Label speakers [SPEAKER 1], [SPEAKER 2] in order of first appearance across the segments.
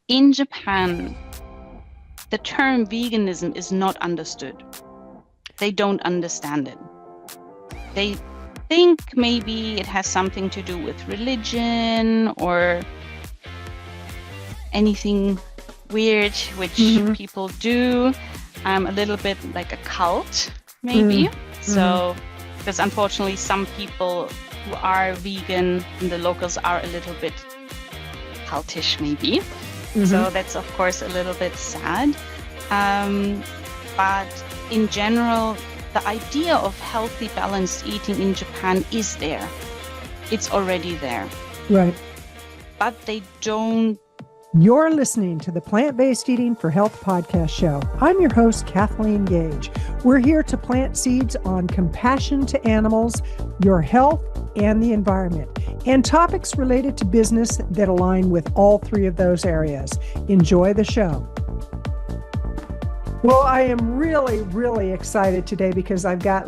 [SPEAKER 1] In Japan, the term veganism is not understood. They don't understand it. They think maybe it has something to do with religion or anything weird which people do. A little bit like a cult, maybe. So, because unfortunately some people who are vegan and the locals are a little bit cultish, maybe. So that's of course a little bit sad. But in general, the idea of healthy, balanced eating in Japan is there. It's already there.
[SPEAKER 2] Right.
[SPEAKER 1] But they don't.
[SPEAKER 2] You're listening to the Plant-Based Eating for Health podcast show. I'm your host, Kathleen Gage. We're here to plant seeds on compassion to animals, your health, and the environment, and topics related to business that align with all three of those areas. Enjoy the show. Well, I am really, really excited today because I've got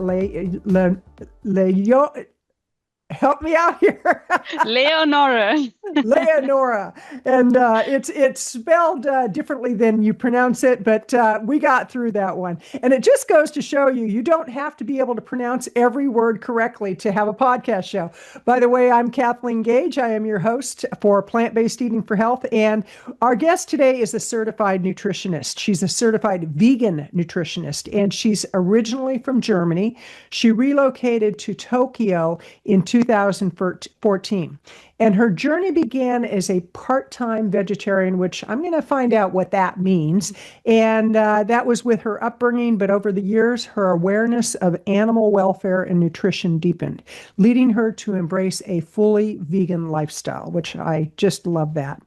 [SPEAKER 2] help me out here.
[SPEAKER 1] Leonora.
[SPEAKER 2] Leonora. And it's spelled differently than you pronounce it, but we got through that one. And it just goes to show you, you don't have to be able to pronounce every word correctly to have a podcast show. By the way, I'm Kathleen Gage. I am your host for Plant-Based Eating for Health. And our guest today is a certified nutritionist. She's a certified vegan nutritionist, and she's originally from Germany. She relocated to Tokyo in 2014. And her journey began as a part-time vegetarian, which I'm going to find out what that means. And that was with her upbringing. But over the years, her awareness of animal welfare and nutrition deepened, leading her to embrace a fully vegan lifestyle, which I just love that.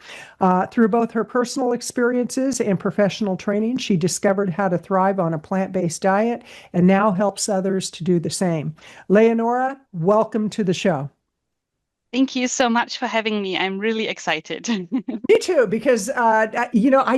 [SPEAKER 2] Through both her personal experiences and professional training, she discovered how to thrive on a plant-based diet and now helps others to do the same. Leonora, welcome to the show.
[SPEAKER 1] Thank you so much for having me. I'm really excited.
[SPEAKER 2] Me too, because, I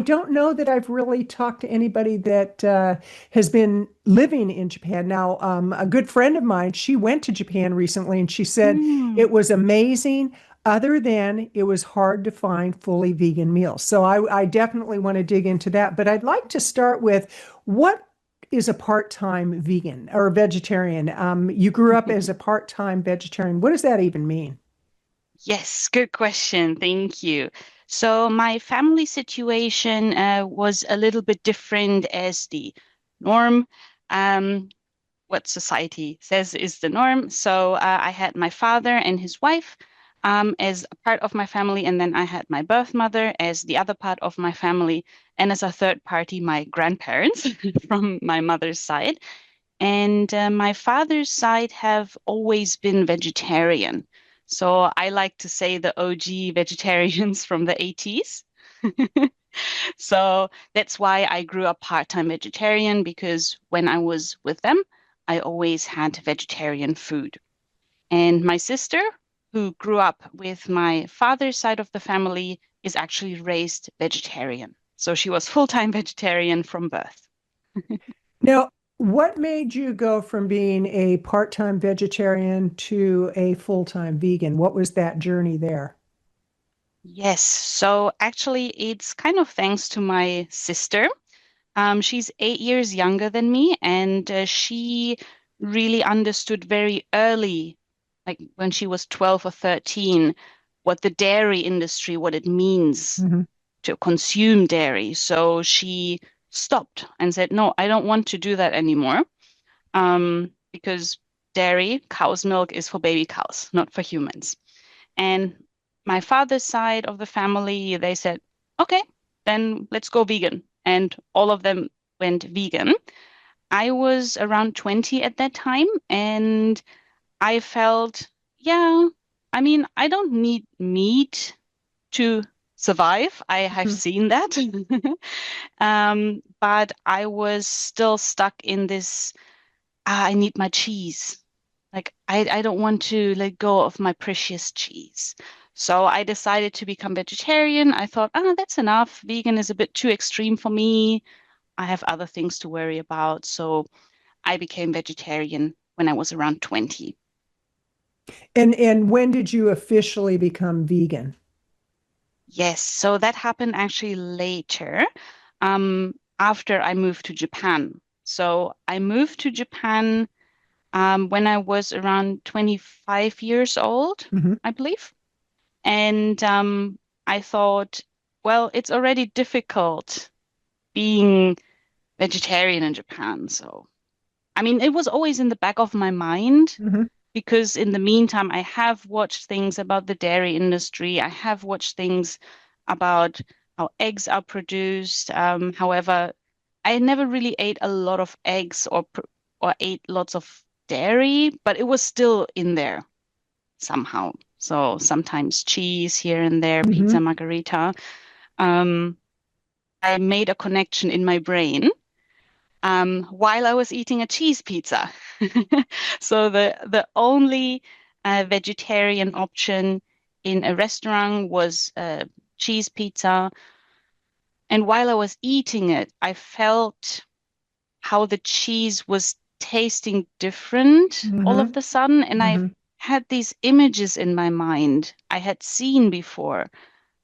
[SPEAKER 2] don't know that I've really talked to anybody that has been living in Japan. Now, a good friend of mine, she went to Japan recently and she said it was amazing, other than it was hard to find fully vegan meals. So I definitely want to dig into that. But I'd like to start with what is a part-time vegan or vegetarian? You grew up as a part-time vegetarian. What does that even mean?
[SPEAKER 1] Yes, good question. Thank you. So my family situation was a little bit different as the norm, what society says is the norm. So I had my father and his wife as a part of my family, and then I had my birth mother as the other part of my family, and as a third party, my grandparents from my mother's side. And my father's side have always been vegetarian. So I like to say the OG vegetarians from the 80s. So that's why I grew up part-time vegetarian, because when I was with them, I always had vegetarian food. And my sister, who grew up with my father's side of the family, is actually raised vegetarian. So she was full-time vegetarian from birth.
[SPEAKER 2] Now, what made you go from being a part-time vegetarian to a full-time vegan? What was that journey there?
[SPEAKER 1] Yes, so actually, it's kind of thanks to my sister. She's 8 years younger than me, and she really understood very early, like when she was 12 or 13, what the dairy industry, what it means
[SPEAKER 2] Mm-hmm.
[SPEAKER 1] to consume dairy. So she stopped and said, no, I don't want to do that anymore, because dairy, cow's milk, is for baby cows, not for humans. And my father's side of the family, they said, okay, then let's go vegan. And all of them went vegan. I was around 20 at that time, and I felt, yeah, I mean, I don't need meat to survive. I have seen that. But I was still stuck in this, I need my cheese. Like I don't want to let go of my precious cheese. So I decided to become vegetarian. I thought, that's enough. Vegan is a bit too extreme for me. I have other things to worry about. So I became vegetarian when I was around 20.
[SPEAKER 2] And when did you officially become vegan?
[SPEAKER 1] Yes, so that happened actually later, after I moved to Japan. So I moved to Japan when I was around 25 years old,
[SPEAKER 2] Hmm.
[SPEAKER 1] I believe. And I thought, well, it's already difficult being vegetarian in Japan. So, I mean, it was always in the back of my mind
[SPEAKER 2] Hmm.
[SPEAKER 1] because in the meantime, I have watched things about the dairy industry. I have watched things about how eggs are produced. However, I never really ate a lot of eggs or ate lots of dairy, but it was still in there somehow. So sometimes cheese here and there, pizza
[SPEAKER 2] Hmm.
[SPEAKER 1] margarita. Um, I made a connection in my brain while I was eating a cheese pizza. So the only vegetarian option in a restaurant was cheese pizza. And while I was eating it, I felt how the cheese was tasting different all of
[SPEAKER 2] Hmm.
[SPEAKER 1] the sudden. And I
[SPEAKER 2] Hmm.
[SPEAKER 1] had these images in my mind I had seen before,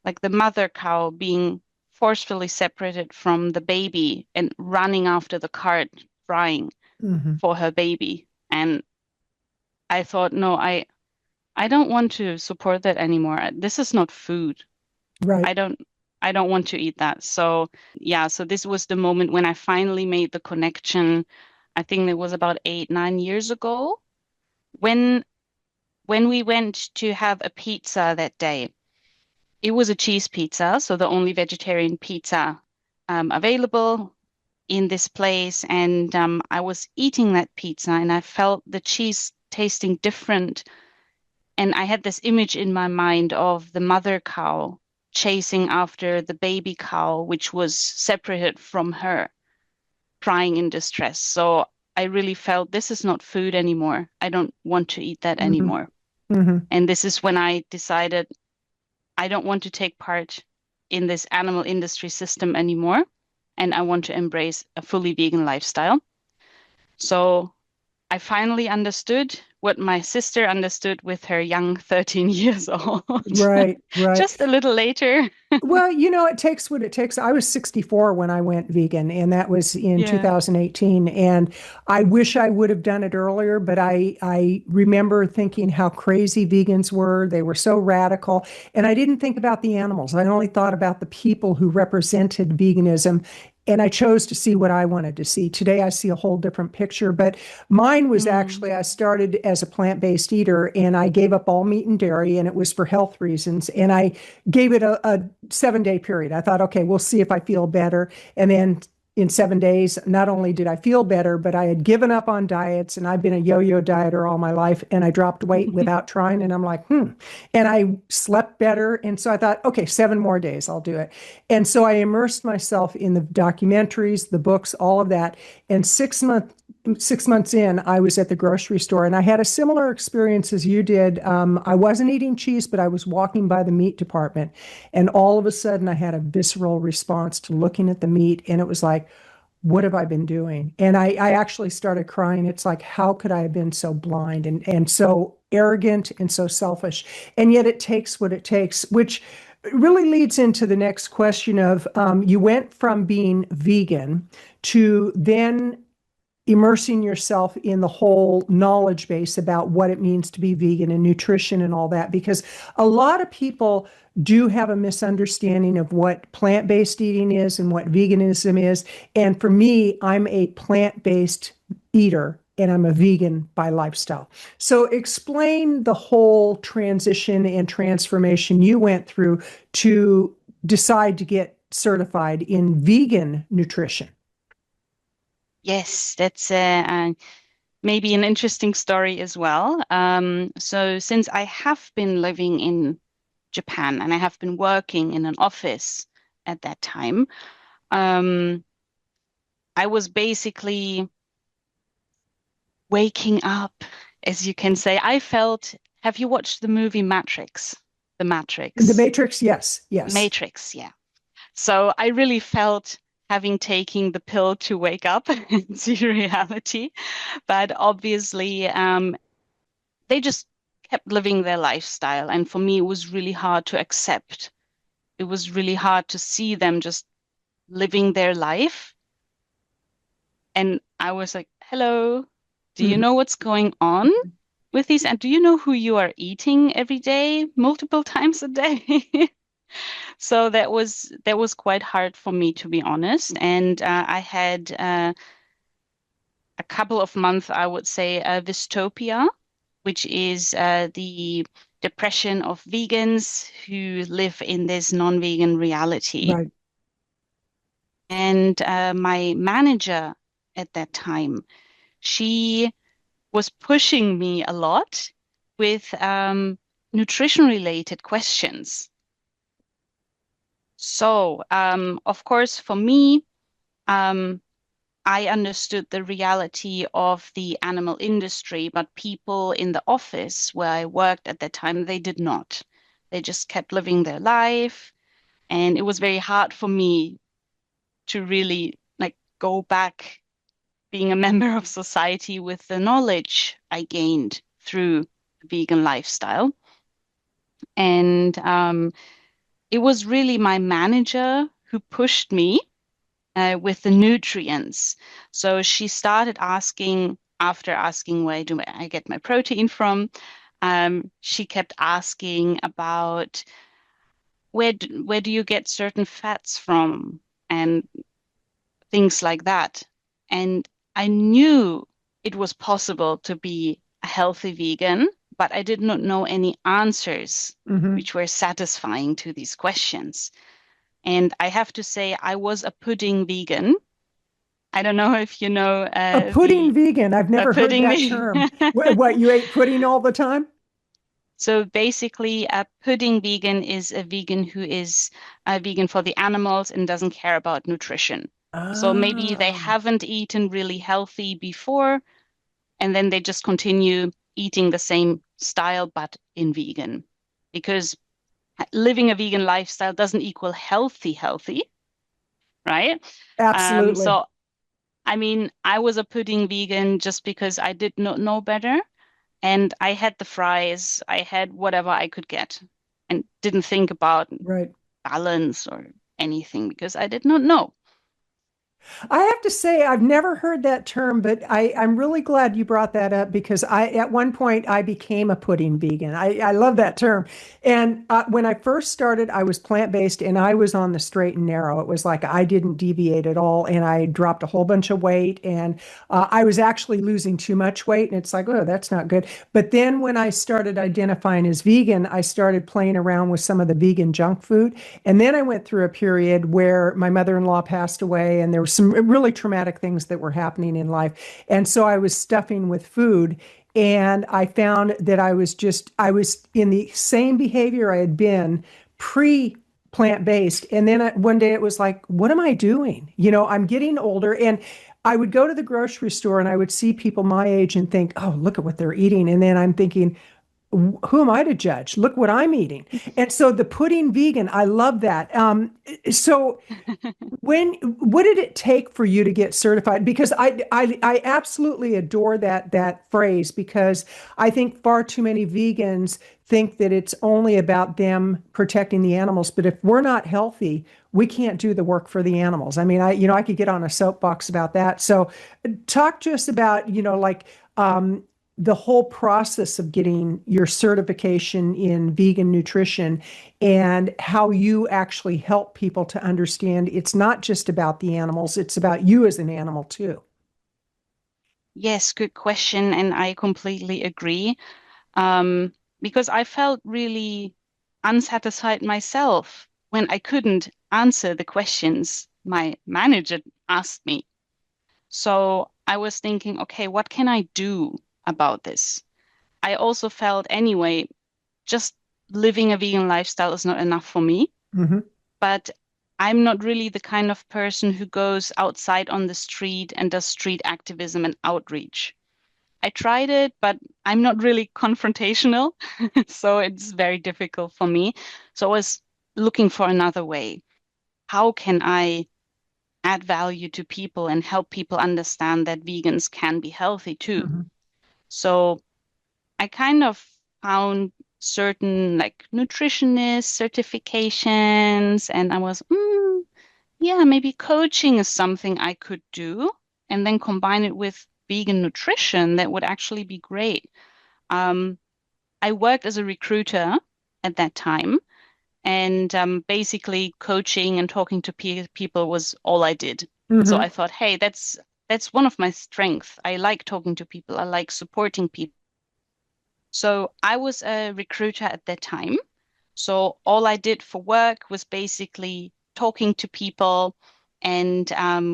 [SPEAKER 1] like the mother cow being forcefully separated from the baby and running after the cart, crying
[SPEAKER 2] Hmm.
[SPEAKER 1] for her baby. And I thought, no, I don't want to support that anymore. This is not food.
[SPEAKER 2] Right.
[SPEAKER 1] I don't I don't want to eat that. So yeah, so this was the moment when I finally made the connection. I think it was about 8, 9 years ago when we went to have a pizza that day. It was a cheese pizza, so the only vegetarian pizza available in this place. And I was eating that pizza and I felt the cheese tasting different. And I had this image in my mind of the mother cow chasing after the baby cow, which was separated from her, crying in distress. So I really felt this is not food anymore. I don't want to eat that
[SPEAKER 2] Hmm.
[SPEAKER 1] anymore.
[SPEAKER 2] Hmm.
[SPEAKER 1] And this is when I decided I don't want to take part in this animal industry system anymore. And I want to embrace a fully vegan lifestyle. So I finally understood what my sister understood with her young 13 years old.
[SPEAKER 2] Right. Right.
[SPEAKER 1] Just a little later.
[SPEAKER 2] Well, it takes what it takes. I was 64 when I went vegan, and that was in
[SPEAKER 1] Yeah.
[SPEAKER 2] 2018. And I wish I would have done it earlier, but I remember thinking how crazy vegans were. They were so radical. And I didn't think about the animals. I only thought about the people who represented veganism. And I chose to see what I wanted to see. Today, I see a whole different picture. But mine was
[SPEAKER 1] Mm,
[SPEAKER 2] actually, I started as a plant-based eater and I gave up all meat and dairy, and it was for health reasons. And I gave it a 7 day period. I thought, okay, we'll see if I feel better. And then in 7 days, not only did I feel better, but I had given up on diets and I've been a yo yo dieter all my life. And I dropped weight without trying. And I'm like, And I slept better. And so I thought, okay, 7 more days, I'll do it. And so I immersed myself in the documentaries, the books, all of that. And 6 months in, I was at the grocery store and I had a similar experience as you did. I wasn't eating cheese, but I was walking by the meat department. And all of a sudden, I had a visceral response to looking at the meat. And it was like, what have I been doing? And I actually started crying. It's like, how could I have been so blind and so arrogant and so selfish? And yet it takes what it takes, which really leads into the next question of you went from being vegan to then immersing yourself in the whole knowledge base about what it means to be vegan and nutrition and all that, because a lot of people do have a misunderstanding of what plant-based eating is and what veganism is. And for me, I'm a plant-based eater and I'm a vegan by lifestyle. So explain the whole transition and transformation you went through to decide to get certified in vegan nutrition.
[SPEAKER 1] yes, that's maybe an interesting story as well. So since I have been living in Japan and I have been working in an office at that time, um, I was basically waking up, as you can say. I felt, have you watched the movie Matrix? The
[SPEAKER 2] The
[SPEAKER 1] Matrix.
[SPEAKER 2] Matrix, yes, yes.
[SPEAKER 1] Matrix, yeah. So I really felt having taken the pill to wake up into reality. But obviously, they just kept living their lifestyle. And for me, it was really hard to accept it was really hard to see them just living their life. And I was like, hello, do you
[SPEAKER 2] Mhm.
[SPEAKER 1] know what's going on with these? And do you know who you are eating every day, multiple times a day? So that was quite hard for me, to be honest. And I had a couple of months, I would say, dystopia, which is the depression of vegans who live in this non-vegan reality.
[SPEAKER 2] Right.
[SPEAKER 1] And my manager at that time, she was pushing me a lot with nutrition related questions. So, of course, for me, um, I understood the reality of the animal industry, but people in the office where I worked at that time, they did not. They just kept living their life. And it was very hard for me to really like go back being a member of society with the knowledge I gained through the vegan lifestyle. And it was really my manager who pushed me with the nutrients. So she started asking, after asking where do I get my protein from, she kept asking about where do you get certain fats from and things like that. And I knew it was possible to be a healthy vegan, but I did not know any answers
[SPEAKER 2] Hmm.
[SPEAKER 1] which were satisfying to these questions. And I have to say, I was a pudding vegan. I don't know if you know
[SPEAKER 2] A pudding
[SPEAKER 1] the
[SPEAKER 2] vegan. I've
[SPEAKER 1] a
[SPEAKER 2] never heard
[SPEAKER 1] pudding
[SPEAKER 2] that
[SPEAKER 1] vegan.
[SPEAKER 2] term. What, you ate pudding all the time?
[SPEAKER 1] So basically, a pudding vegan is a vegan who is a vegan for the animals and doesn't care about nutrition. So maybe they
[SPEAKER 2] Ah,
[SPEAKER 1] haven't eaten really healthy before, and then they just continue eating the same style, but in vegan. Because living a vegan lifestyle doesn't equal healthy, right?
[SPEAKER 2] absolutely.
[SPEAKER 1] So I mean, I was a pudding vegan just because I did not know better. And I had the fries, I had whatever I could get and didn't think about
[SPEAKER 2] Right.
[SPEAKER 1] balance or anything because I did not know.
[SPEAKER 2] I have to say, I've never heard that term, but I'm really glad you brought that up because at one point, I became a pudding vegan. I love that term. And when I first started, I was plant-based and I was on the straight and narrow. It was like I didn't deviate at all. And I dropped a whole bunch of weight and I was actually losing too much weight. And it's like, oh, that's not good. But then when I started identifying as vegan, I started playing around with some of the vegan junk food. And then I went through a period where my mother-in-law passed away and there were some really traumatic things that were happening in life. And so I was stuffing with food. And I found that I was in the same behavior I had been pre plant-based. And then one day it was like, what am I doing? I'm getting older. And I would go to the grocery store and I would see people my age and think, oh, look at what they're eating. And then I'm thinking, who am I to judge? Look what I'm eating. And so the pudding vegan, I love that. So what did it take for you to get certified? Because I absolutely adore that phrase because I think far too many vegans think that it's only about them protecting the animals. But if we're not healthy, we can't do the work for the animals. I mean, I could get on a soapbox about that. So talk to us about, the whole process of getting your certification in vegan nutrition and how you actually help people to understand it's not just about the animals, it's about you as an animal too.
[SPEAKER 1] Yes, good question. And I completely agree. Um, because I felt really unsatisfied myself when I couldn't answer the questions my manager asked me. So I was thinking, okay, what can I do about this? I also felt anyway, just living a vegan lifestyle is not enough for me,
[SPEAKER 2] Hmm.
[SPEAKER 1] but I'm not really the kind of person who goes outside on the street and does street activism and outreach. I tried it, but I'm not really confrontational, so it's very difficult for me. So I was looking for another way. How can I add value to people and help people understand that vegans can be healthy too?
[SPEAKER 2] Hmm.
[SPEAKER 1] So I kind of found certain like nutritionist certifications, and I was, yeah, maybe coaching is something I could do, and then combine it with vegan nutrition. That would actually be great. Um, I worked as a recruiter at that time, and basically coaching and talking to pe people was all I did. So I
[SPEAKER 2] Hmm.
[SPEAKER 1] thought, hey, that's one of my strengths. I like talking to people. I like supporting people. So I was a recruiter at that time. So all I did for work was basically talking to people and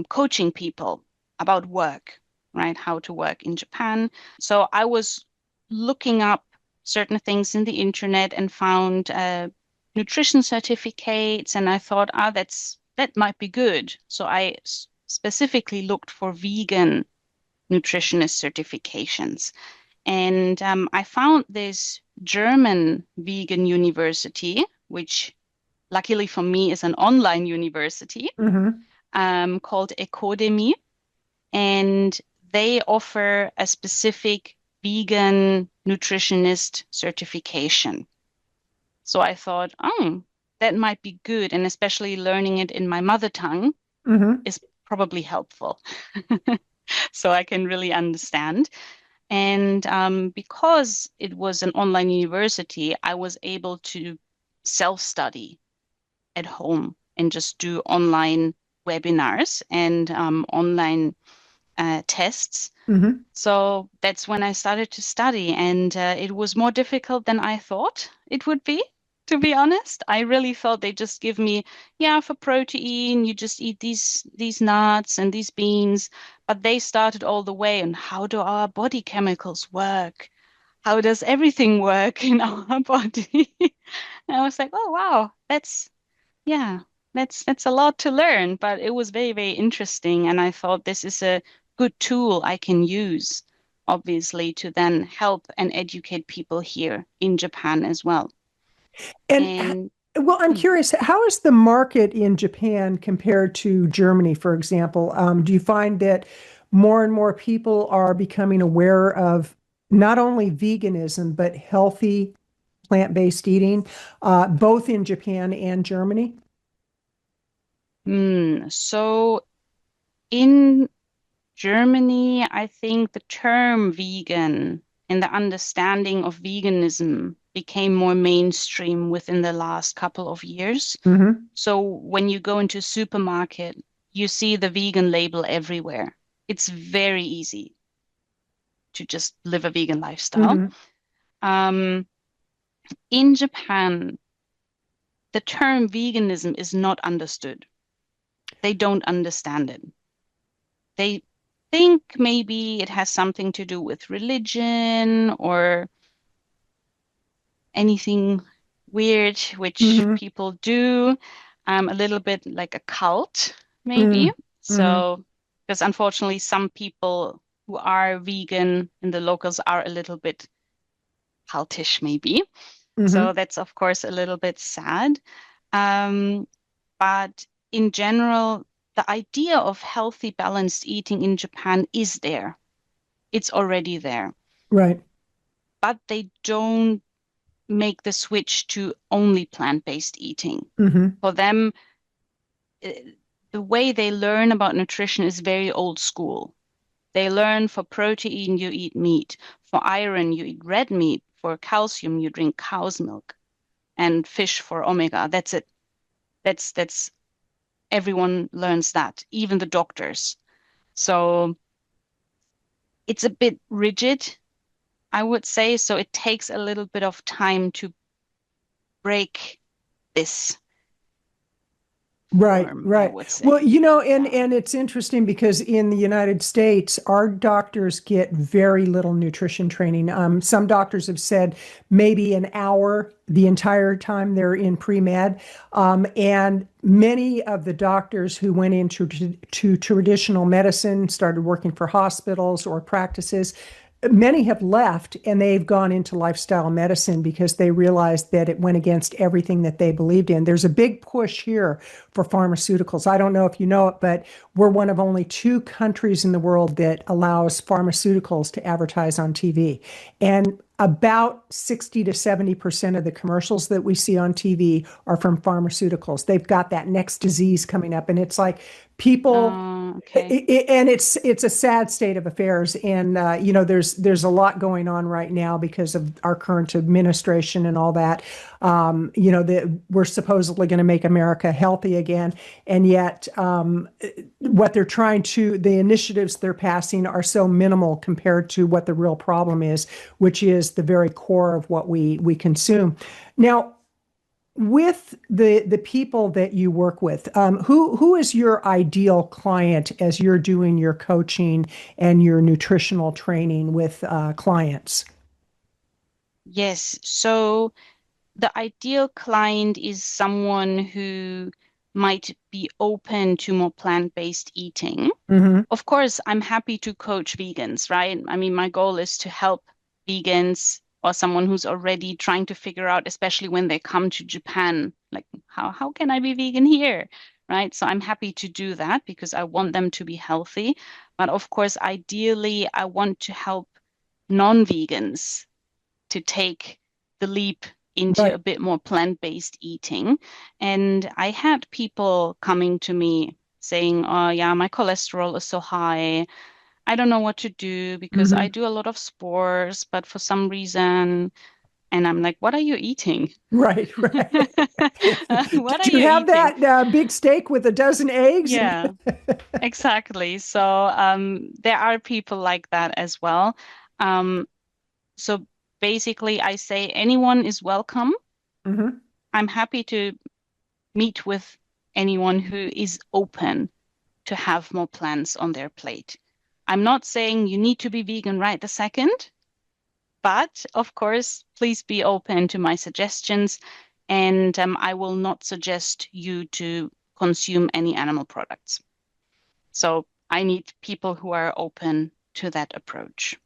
[SPEAKER 1] coaching people about work, right? How to work in Japan. So I was looking up certain things in the internet and found nutrition certificates, and I thought, that might be good. So I specifically looked for vegan nutritionist certifications. And I found this German vegan university, which luckily for me is an online university,
[SPEAKER 2] Hmm.
[SPEAKER 1] called Ecodemy. And they offer a specific vegan nutritionist certification. So I thought, that might be good. And especially learning it in my mother tongue
[SPEAKER 2] Hmm.
[SPEAKER 1] is probably helpful. So I can really understand. And because it was an online university, I was able to self-study at home and just do online webinars and online tests.
[SPEAKER 2] Hmm.
[SPEAKER 1] So that's when I started to study, and it was more difficult than I thought it would be, to be honest. I really thought they just give me, yeah, for protein, you just eat these nuts and these beans, but they started all the way on how do our body chemicals work? How does everything work in our body? And I was like, oh wow, yeah, that's a lot to learn, but it was very, very interesting. And I thought this is a good tool I can use, obviously, to then help and educate people here in Japan as well.
[SPEAKER 2] And
[SPEAKER 1] And
[SPEAKER 2] well, I'm
[SPEAKER 1] mm,
[SPEAKER 2] curious, how is the market in Japan compared to Germany, for example? Do you find that more and more people are becoming aware of not only veganism, but healthy plant-based eating, both in Japan and Germany?
[SPEAKER 1] so in Germany, I think the term vegan and the understanding of veganism became more mainstream within the last couple of years.
[SPEAKER 2] Hmm.
[SPEAKER 1] So when you go into a supermarket, you see the vegan label everywhere. It's very easy to just live a vegan lifestyle.
[SPEAKER 2] Hmm.
[SPEAKER 1] Um, in Japan, the term veganism is not understood. They don't understand it. They think maybe it has something to do with religion or anything weird, which
[SPEAKER 2] Hmm.
[SPEAKER 1] people do, a little bit like a cult, maybe.
[SPEAKER 2] Hmm. Hmm.
[SPEAKER 1] So, because unfortunately, some people who are vegan and the locals are a little bit cultish, maybe. So
[SPEAKER 2] Hmm.
[SPEAKER 1] that's, of course, a little bit sad. Um, but in general, the idea of healthy, balanced eating in Japan is there. It's already there.
[SPEAKER 2] Right.
[SPEAKER 1] But they don't make the switch to only plant-based eating.
[SPEAKER 2] Hmm.
[SPEAKER 1] For them, eh, the way they learn about nutrition is very old school. They learn for protein, you eat meat. For iron, you eat red meat. For calcium, you drink cow's milk. And fish for omega. That's it. That's everyone learns that, even the doctors. So it's a bit rigid, I would say. So it takes a little bit of time to break this
[SPEAKER 2] Right,
[SPEAKER 1] form, I
[SPEAKER 2] right.
[SPEAKER 1] would
[SPEAKER 2] Well,
[SPEAKER 1] say.
[SPEAKER 2] and
[SPEAKER 1] Yeah.
[SPEAKER 2] it's interesting because in the United States, our doctors get very little nutrition training. Some doctors have said maybe an hour the entire time they're in pre-med. And many of the doctors who went into to traditional medicine, started working for hospitals or practices, many have left and they've gone into lifestyle medicine because they realized that it went against everything that they believed in. There's a big push here for pharmaceuticals. I don't know if you know it, but we're one of only two countries in the world that allows pharmaceuticals to advertise on TV. And about 60 to 70% of the commercials that we see on TV are from pharmaceuticals. They've got that next disease coming up, and it's like people
[SPEAKER 1] Okay.
[SPEAKER 2] and it's a sad state of affairs, and there's a lot going on right now because of our current administration and all that. That we're supposedly going to make America healthy again, and yet what the initiatives they're passing are so minimal compared to what the real problem is, which is the very core of what we consume. Now, with the people that you work with, who is your ideal client as you're doing your coaching and your nutritional training with clients?
[SPEAKER 1] Yes. So the ideal client is someone who might be open to more plant-based eating.
[SPEAKER 2] Hmm.
[SPEAKER 1] Of course, I'm happy to coach vegans, right? I mean, my goal is to help vegans or someone who's already trying to figure out, especially when they come to Japan, like how can I be vegan here? Right? So I'm happy to do that because I want them to be healthy. But of course, ideally, I want to help non-vegans to take the leap into
[SPEAKER 2] Right.
[SPEAKER 1] a bit more plant-based eating. And I had people coming to me saying, "Oh, yeah, my cholesterol is so high. I don't know what to do because I
[SPEAKER 2] Hmm.
[SPEAKER 1] do a lot of sports, but for some reason," and I'm like, "What are you eating?
[SPEAKER 2] Right, right.
[SPEAKER 1] What
[SPEAKER 2] Did
[SPEAKER 1] are
[SPEAKER 2] you
[SPEAKER 1] you
[SPEAKER 2] have
[SPEAKER 1] eating?"
[SPEAKER 2] that big steak with a dozen eggs?
[SPEAKER 1] Yeah, exactly. So there are people like that as well. Um, so basically, I say anyone is welcome.
[SPEAKER 2] Hmm.
[SPEAKER 1] I'm happy to meet with anyone who is open to have more plants on their plate. I'm not saying you need to be vegan right the second, but of course, please be open to my suggestions, and I will not suggest you to consume any animal products. So I need people who are open to that approach.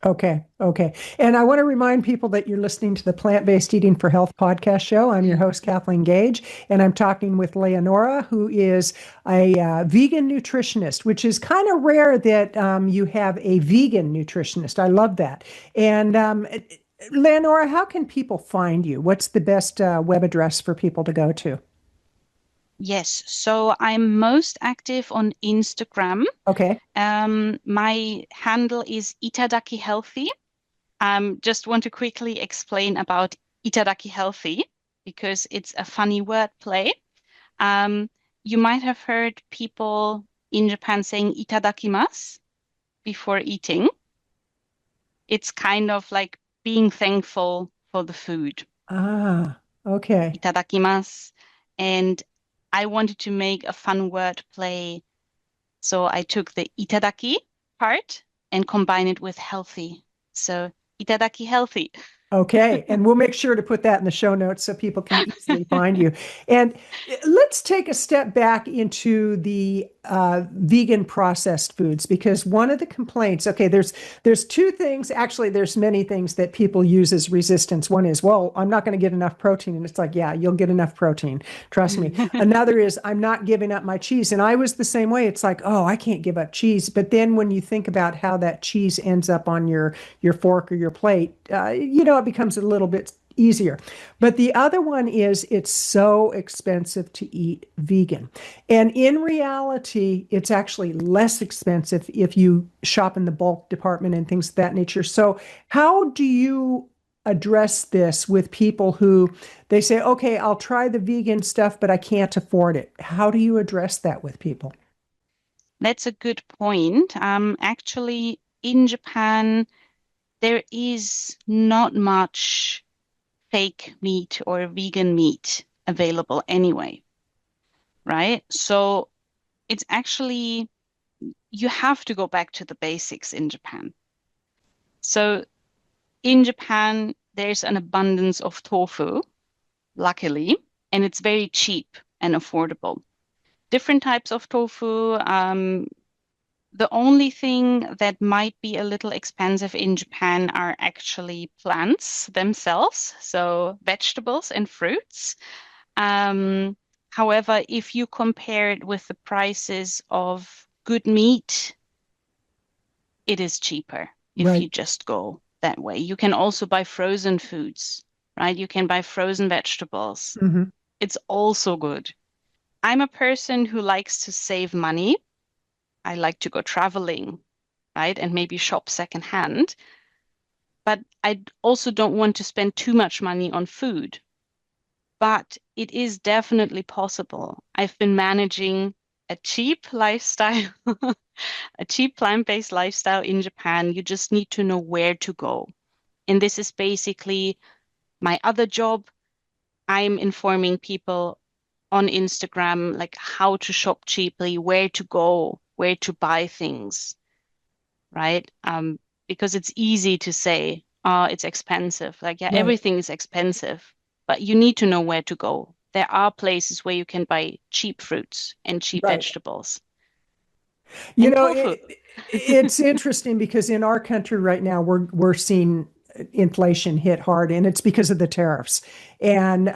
[SPEAKER 2] Okay, okay. And I want to remind people that you're listening to the Plant-Based Eating for Health podcast show. I'm your host, Kathleen Gage, and I'm talking with Leonora, who is a vegan nutritionist, which is kind of rare that you have a vegan nutritionist. I love that. And Leonora, how can people find you? What's the best web address for people to go to?
[SPEAKER 1] Yes, so I'm most active on Instagram.
[SPEAKER 2] Okay.
[SPEAKER 1] My handle is Itadaki Healthy. Just want to quickly explain about Itadaki Healthy because it's a funny word play. Um, you might have heard people in Japan saying itadakimasu before eating. It's kind of like being thankful for the food.
[SPEAKER 2] Ah, okay.
[SPEAKER 1] Itadakimasu. And I wanted to make a fun word play. So I took the itadaki part and combined it with healthy. So itadaki healthy.
[SPEAKER 2] Okay, and we'll make sure to put that in the show notes so people can easily find you. And let's take a step back into the vegan processed foods because one of the complaints, okay, there's two things, actually there's many things that people use as resistance. One is, well, I'm not going to get enough protein, and it's like, yeah, you'll get enough protein, trust me. Another is, I'm not giving up my cheese, and I was the same way. It's like, oh, I can't give up cheese. But then when you think about how that cheese ends up on your fork or your plate, it becomes a little bit easier. But the other one is it's so expensive to eat vegan. And in reality, it's actually less expensive if you shop in the bulk department and things of that nature. So, how do you address this with people who they say, okay, I'll try the vegan stuff, but I can't afford it? How do you address that with people?
[SPEAKER 1] That's a good point. Actually, in Japan, there is not much fake meat or vegan meat available anyway, right? So it's actually, you have to go back to the basics in Japan. So in Japan, there's an abundance of tofu, luckily, and it's very cheap and affordable. Different types of tofu. The only thing that might be a little expensive in Japan are actually plants themselves, so vegetables and fruits. Um, However, if you compare it with the prices of good meat, it is cheaper if you
[SPEAKER 2] Right.
[SPEAKER 1] just go that way. You can also buy frozen foods, right? You can buy frozen vegetables.
[SPEAKER 2] Hmm.
[SPEAKER 1] It's also good. I'm a person who likes to save money. I like to go traveling, right? And maybe shop secondhand. But I also don't want to spend too much money on food. But it is definitely possible. I've been managing a cheap lifestyle, a cheap plant-based lifestyle in Japan. You just need to know where to go. And this is basically my other job. I'm informing people on Instagram, like how to shop cheaply, where to go, where to buy things, right? Because it's easy to say, it's expensive. Like, yeah,
[SPEAKER 2] Right.
[SPEAKER 1] everything is expensive, but you need to know where to go. There are places where you can buy cheap fruits and cheap
[SPEAKER 2] Right.
[SPEAKER 1] vegetables
[SPEAKER 2] You
[SPEAKER 1] and
[SPEAKER 2] know,
[SPEAKER 1] tofu.
[SPEAKER 2] it's interesting because in our country right now, we're seeing inflation hit hard, and it's because of the tariffs. And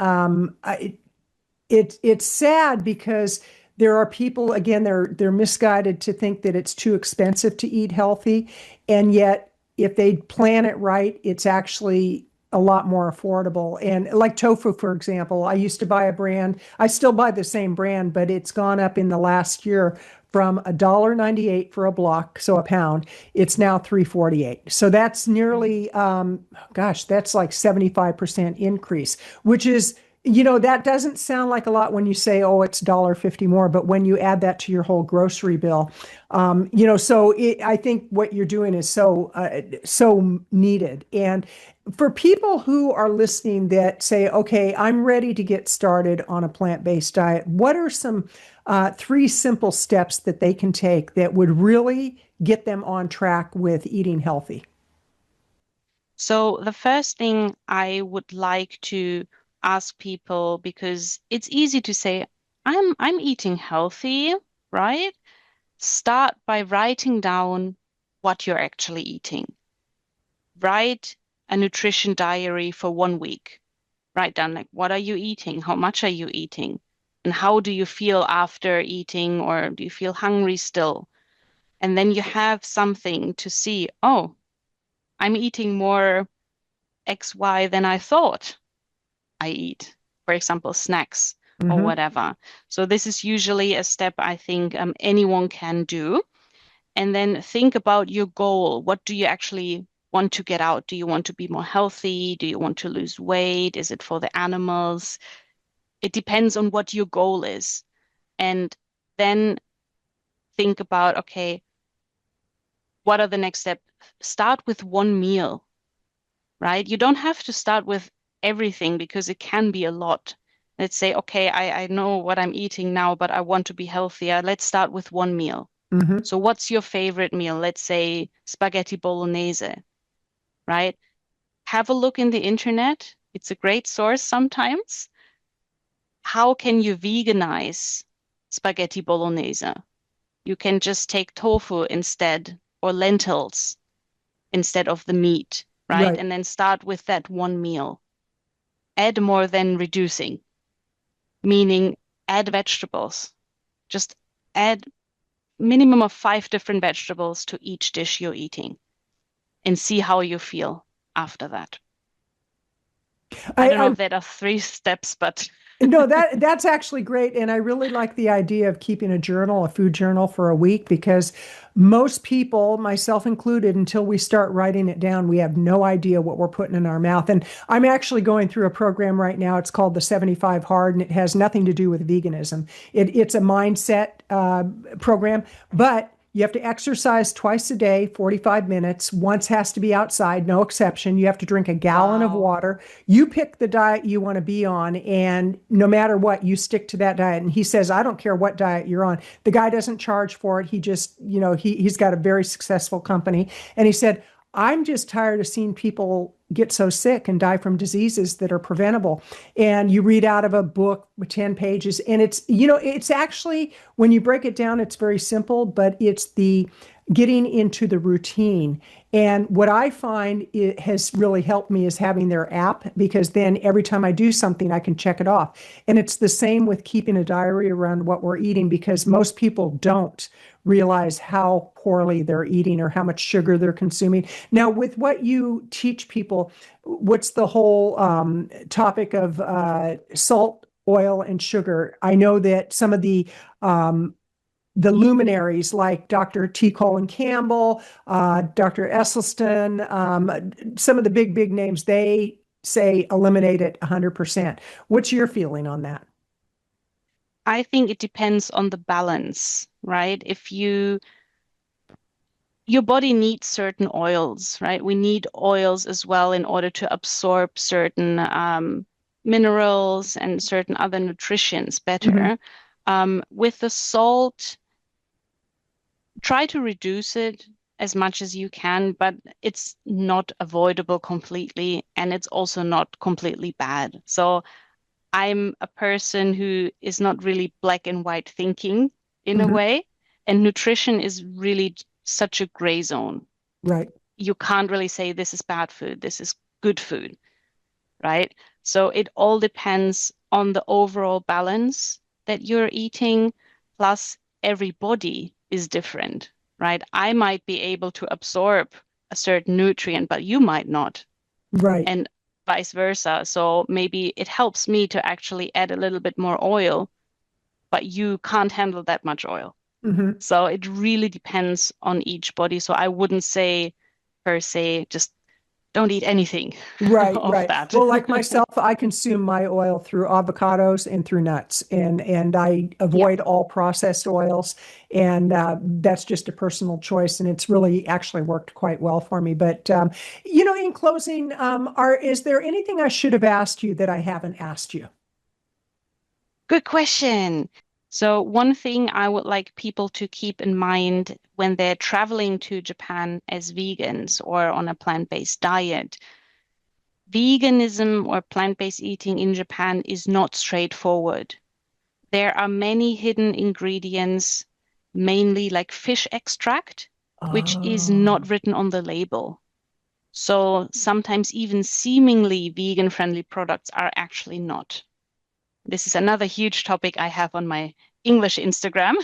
[SPEAKER 2] it's sad because there are people, again, they're misguided to think that it's too expensive to eat healthy, and yet if they plan it right, it's actually a lot more affordable. And like tofu, for example, I used to buy a brand. I still buy the same brand, but it's gone up in the last year from $1.98 for a block, so a pound. It's now $3.48. So that's nearly, gosh, that's like 75% increase, which is, that doesn't sound like a lot when you say, oh, it's $1.50 more, but when you add that to your whole grocery bill, I think what you're doing is so needed. And for people who are listening that say, okay, I'm ready to get started on a plant-based diet, what are some three simple steps that they can take that would really get them on track with eating healthy?
[SPEAKER 1] So the first thing I would like to ask people, because it's easy to say, I'm eating healthy, right? Start by writing down what you're actually eating. Write a nutrition diary for 1 week. Write down like what are you eating? How much are you eating? And how do you feel after eating, or do you feel hungry still? And then you have something to see, oh, I'm eating more XY than I thought I eat. For example, snacks or
[SPEAKER 2] Hmm.
[SPEAKER 1] whatever. So this is usually a step I think anyone can do. And then think about your goal. What do you actually want to get out? Do you want to be more healthy? Do you want to lose weight? Is it for the animals? It depends on what your goal is. And then think about, okay, what are the next steps? Start with one meal, right? You don't have to start with everything because it can be a lot. Let's say, okay, I know what I'm eating now, but I want to be healthier. Let's start with one meal.
[SPEAKER 2] Hmm.
[SPEAKER 1] So what's your favorite meal? Let's say spaghetti bolognese, right? Have a look in the internet. It's a great source sometimes. How can you veganize spaghetti bolognese? You can just take tofu instead or lentils instead of the meat, right?
[SPEAKER 2] Right.
[SPEAKER 1] And then start with that one meal. Add more than reducing, meaning add vegetables. Just add minimum of 5 different vegetables to each dish you're eating and see how you feel after that. I don't know
[SPEAKER 2] I
[SPEAKER 1] if there are 3 steps, but
[SPEAKER 2] No, that's actually great. And I really like the idea of keeping a journal, a food journal for a week, because most people, myself included, until we start writing it down, we have no idea what we're putting in our mouth. And I'm actually going through a program right now. It's called the 75 Hard, and it has nothing to do with veganism. It's a mindset program, but you have to exercise twice a day, 45 minutes. Once has to be outside, no exception. You have to drink a gallon of
[SPEAKER 1] wow.
[SPEAKER 2] water. You pick the diet you want to be on, and no matter what, you stick to that diet. And he says, I don't care what diet you're on. The guy doesn't charge for it. He just, he's got a very successful company. And he said, I'm just tired of seeing people get so sick and die from diseases that are preventable. And you read out of a book with 10 pages, and it's actually, when you break it down, it's very simple, but it's the getting into the routine. And what I find it has really helped me is having their app, because then every time I do something, I can check it off. And it's the same with keeping a diary around what we're eating, because most people don't realize how poorly they're eating or how much sugar they're consuming. Now, with what you teach people, what's the whole topic of salt, oil, and sugar? I know that some of the luminaries like Dr. T. Colin Campbell, Dr. Esselstyn, some of the big names, they say eliminate it 100%. What's your feeling on that?
[SPEAKER 1] I think it depends on the balance, right? Your body needs certain oils, right? We need oils as well in order to absorb certain minerals and certain other nutrients
[SPEAKER 2] Mhm.
[SPEAKER 1] better. With the salt, try to reduce it as much as you can, but it's not avoidable completely, and it's also not completely bad. So I'm a person who is not really black and white thinking in a
[SPEAKER 2] Mhm.
[SPEAKER 1] way, and nutrition is really such a gray zone.
[SPEAKER 2] Right.
[SPEAKER 1] You can't really say this is bad food, this is good food, right? So it all depends on the overall balance that you're eating, plus every body is different, right? I might be able to absorb a certain nutrient, but you might not,
[SPEAKER 2] Right.
[SPEAKER 1] and vice versa. So maybe it helps me to actually add a little bit more oil, but you can't handle that much oil.
[SPEAKER 2] Mhm.
[SPEAKER 1] So it really depends on each body. So I wouldn't say per se, just don't eat anything
[SPEAKER 2] Right,
[SPEAKER 1] of
[SPEAKER 2] right.
[SPEAKER 1] that.
[SPEAKER 2] Well, like myself, I consume my oil through avocados and through nuts, and I
[SPEAKER 1] Yeah.
[SPEAKER 2] avoid all processed oils, and that's just a personal choice, and it's really actually worked quite well for me. But in closing, are is there anything I should have asked you that I haven't asked you?
[SPEAKER 1] Good question. So, one thing I would like people to keep in mind when they're traveling to Japan as vegans or on a plant-based diet, veganism or plant-based eating in Japan is not straightforward. There are many hidden ingredients, mainly like fish extract, which is
[SPEAKER 2] Oh,
[SPEAKER 1] not written on the label. So, sometimes even seemingly vegan-friendly products are actually not. This is another huge topic I have on my English Instagram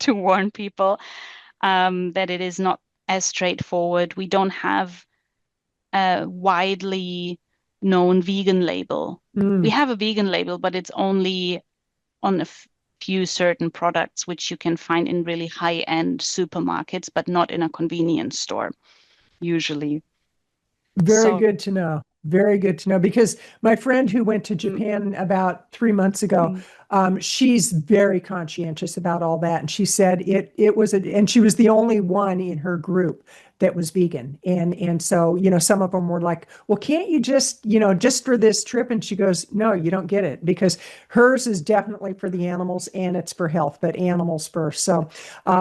[SPEAKER 1] to warn people that it is not as straightforward. We don't have a widely known vegan label. We
[SPEAKER 2] mm,
[SPEAKER 1] have a vegan label, but it's only on a few certain products, which you can find in really high-end supermarkets, but not in a convenience store, usually.
[SPEAKER 2] very
[SPEAKER 1] So,
[SPEAKER 2] good to know. Very good to know, because my friend who went to
[SPEAKER 1] mm,
[SPEAKER 2] Japan about 3 months ago,
[SPEAKER 1] mm,
[SPEAKER 2] she's very conscientious about all that, and she said it was and she was the only one in her group that was vegan, and so some of them were like, well, can't you just just for this trip? And she goes, no, you don't get it, because hers is definitely for the animals and it's for health, but animals first. So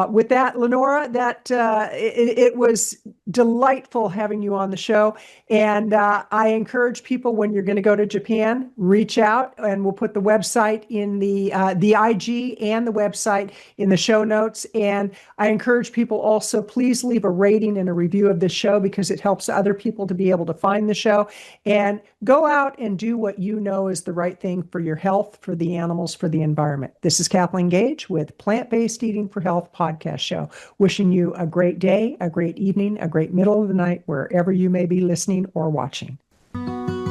[SPEAKER 2] with that, Lenora, that it was delightful having you on the show. And I encourage people, when you're going to go to Japan, reach out, and we'll put the website in the IG and the website in the show notes. And I encourage people also, please leave a rating and a review of this show, because it helps other people to be able to find the show. And go out and do what you know is the right thing for your health, for the animals, for the environment. This is Kathleen Gage with Plant Based Eating for Health podcast show. Wishing you a great day, a great evening, a great middle of the night, wherever you may be listening or watching.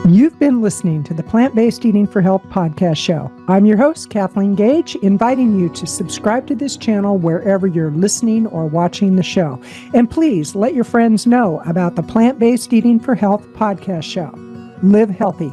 [SPEAKER 2] You've been listening to the Plant Based Eating for Health podcast show. I'm your host, Kathleen Gage, inviting you to subscribe to this channel wherever you're listening or watching the show. And please let your friends know about the Plant Based Eating for Health podcast show. Live healthy.